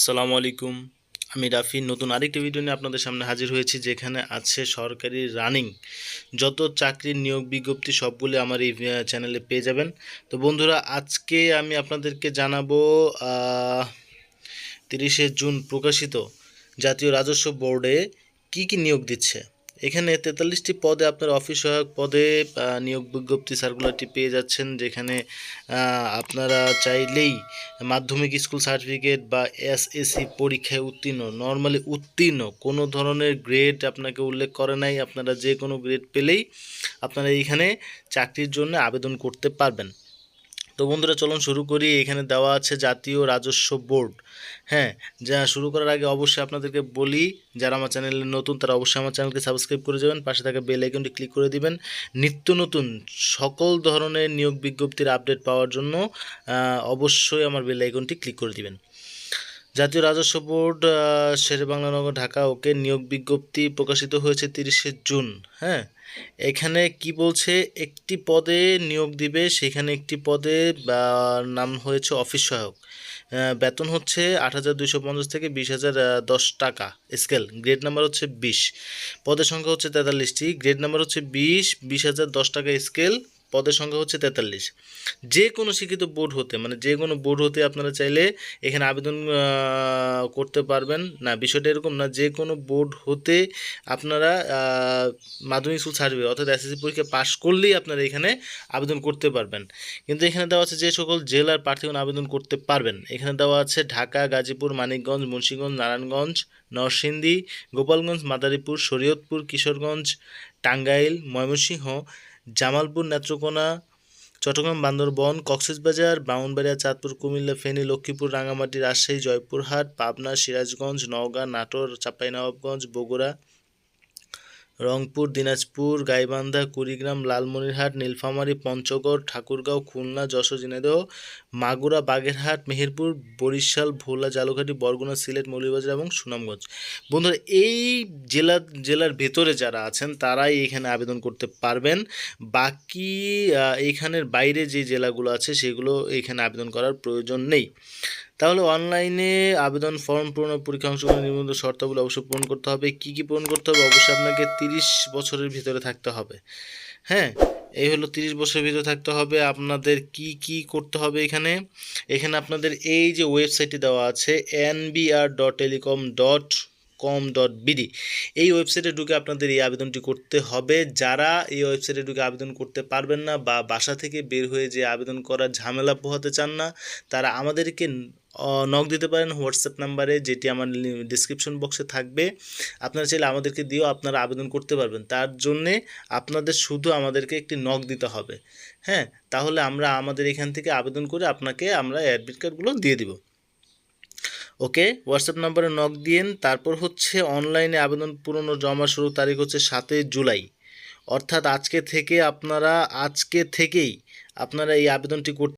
আসসালামু আলাইকুম। আমি রাফি নতুন আরেকটি ভিডিও নিয়ে আপনাদের সামনে হাজির হয়েছি, যেখানে আছে সরকারি রানিং যত চাকরির নিয়োগ বিজ্ঞপ্তি সবগুলো আমার এই চ্যানেলে পেয়ে যাবেন। তো বন্ধুরা, আজকে আমি আপনাদেরকে জানাবো 30শে জুন প্রকাশিত জাতীয় রাজস্ব বোর্ডে কি নিয়োগ দিচ্ছে। এখানে 43টি পদে আপনার অফিস সহায়ক পদে নিয়োগ বিজ্ঞপ্তি সার্কুলারটি পেয়ে যাচ্ছেন, যেখানে আপনারা চাইলেই মাধ্যমিক স্কুল সার্টিফিকেট বা এসএসসি পরীক্ষায় উত্তীর্ণ, নর্মালি উত্তীর্ণ, কোনো ধরনের গ্রেড আপনাকে উল্লেখ করে নাই, আপনারা যে কোনো গ্রেড পেলেই আপনারা এইখানে চাকরির জন্য আবেদন করতে পারবেন। তো বন্ধুরা, চলুন শুরু করি। এখানে দেওয়া আছে জাতীয় রাজস্ব বোর্ড। হ্যাঁ, যা শুরু করার আগে অবশ্যই আপনাদেরকে বলি, যারা আমার চ্যানেলে নতুন তারা অবশ্যই আমার চ্যানেলকে সাবস্ক্রাইব করে যাবেন, পাশে থাকা বেল আইকনটি ক্লিক করে দিবেন নিত্য নতুন সকল ধরনের নিয়োগ বিজ্ঞপ্তির আপডেট পাওয়ার জন্য। অবশ্যই আমার বেল আইকনটি ক্লিক করে দিবেন। জাতীয় রাজস্ব বোর্ড, শেরেবাংলা নগর, ঢাকা। ওকে, নিয়োগ বিজ্ঞপ্তি প্রকাশিত হয়েছে 30শে জুন। হ্যাঁ, এখানে কি বলছে, একটি পদে নিয়োগ দিবে, সেখানে একটি পদে নাম হয়েছে অফিস সহায়ক। বেতন হচ্ছে 8,250 থেকে 20,010 টাকা স্কেল। গ্রেড নাম্বার হচ্ছে 20। পদের সংখ্যা হচ্ছে 43টি। গ্রেড নাম্বার হচ্ছে 20,010 টাকা স্কেল। পদের সংখ্যা হচ্ছে 43। যে কোনো শিক্ষিত বোর্ড হতে, মানে যে কোনো বোর্ড হতে আপনারা চাইলে এখানে আবেদন করতে পারবেন। না, বিষয়টা এরকম না, যে কোনো বোর্ড হতে আপনারা মাধ্যমিক স্কুল সার্টিফিকেট অর্থাৎ এসএসসি পরীক্ষা পাশ করলেই আপনারা এখানে আবেদন করতে পারবেন। কিন্তু এখানে দেওয়া আছে যে সকল জেলার প্রার্থীগণ আবেদন করতে পারবেন। এখানে দেওয়া আছে ঢাকা, গাজীপুর, মানিকগঞ্জ, মুন্সিগঞ্জ, নারায়ণগঞ্জ, নরসিংদী, গোপালগঞ্জ, মাদারীপুর, শরীয়তপুর, কিশোরগঞ্জ, টাঙ্গাইল, ময়মনসিংহ, জামালপুর, নেত্রকোনা, চট্টগ্রাম, বান্দরবন, কক্সবাজার, ব্রাহ্মণবাড়িয়া, চাঁদপুর, কুমিল্লা, ফেনী, লক্ষ্মীপুর, রাঙামাটি, রাজশাহী, জয়পুরহাট, পাবনা, সিরাজগঞ্জ, নওগাঁ, নাটোর, চাঁপাইনবাবগঞ্জ, বগুড়া, রংপুর, দিনাজপুর, গাইবান্ধা, কুড়িগ্রাম, লালমনিরহাট, নীলফামারী, পঞ্চগড়, ঠাকুরগাঁও, খুলনা, যশোর, ঝিনাইদহ, মাগুরা, বাগেরহাট, মেহেরপুর, বরিশাল, ভোলা, ঝালকাঠি, বরগুনা, সিলেট, মৌলভীবাজার এবং সুনামগঞ্জ। বন্ধুরা, এই জেলার ভেতরে যারা আছেন তারাই এখানে আবেদন করতে পারবেন। বাকি এইখানের বাইরে যে জেলাগুলো আছে সেগুলো এখানে আবেদন করার প্রয়োজন নেই। তাহলে অনলাইনে আবেদন ফর্ম পূরণ ও পরীক্ষা অংশগ্রহণের নিবন্ধন শর্তাবলী অবশ্যই পূরণ করতে হবে। কি পূরণ করতে হবে? অবশ্যই আপনাকে 30 বছরের ভিতরে থাকতে হবে। হ্যাঁ, এই হলো 30 বছরের ভিতরে থাকতে হবে। আপনাদের কি করতে হবে এখানে আপনাদের এই যে ওয়েবসাইটটি দেওয়া আছে nbr.telecom.com.bd, এই ওয়েবসাইটে ঢুকে আপনাদের এই আবেদনটি করতে হবে। যারা এই ওয়েবসাইটে ঢুকে আবেদন করতে পারবেন না বা বাসা থেকে বের হয়ে যে আবেদন করার ঝামেলা পোহাতে চান না, তারা আমাদেরকে নক দিতে পারেন হোয়াটসঅ্যাপ নাম্বারে, যেটি আমার ডিসক্রিপশন বক্সে থাকবে। আপনারা চাইলে আমাদেরকে দিয়েও আপনারা আবেদন করতে পারবেন। তার জন্যে আপনাদের শুধু আমাদেরকে একটি নক দিতে হবে। হ্যাঁ, তাহলে আমরা আমাদের এখান থেকে আবেদন করে আপনাকে আমরা অ্যাডমিট কার্ডগুলো দিয়ে দিব। ওকে, হোয়াটসঅ্যাপ নাম্বারে নক দিয়েন। তারপর হচ্ছে অনলাইনে আবেদন পূরণ ও জমা শুরু তারিখ হচ্ছে 7 জুলাই। অর্থাৎ আজকে থেকেই আপনারা এই আবেদনটি করতে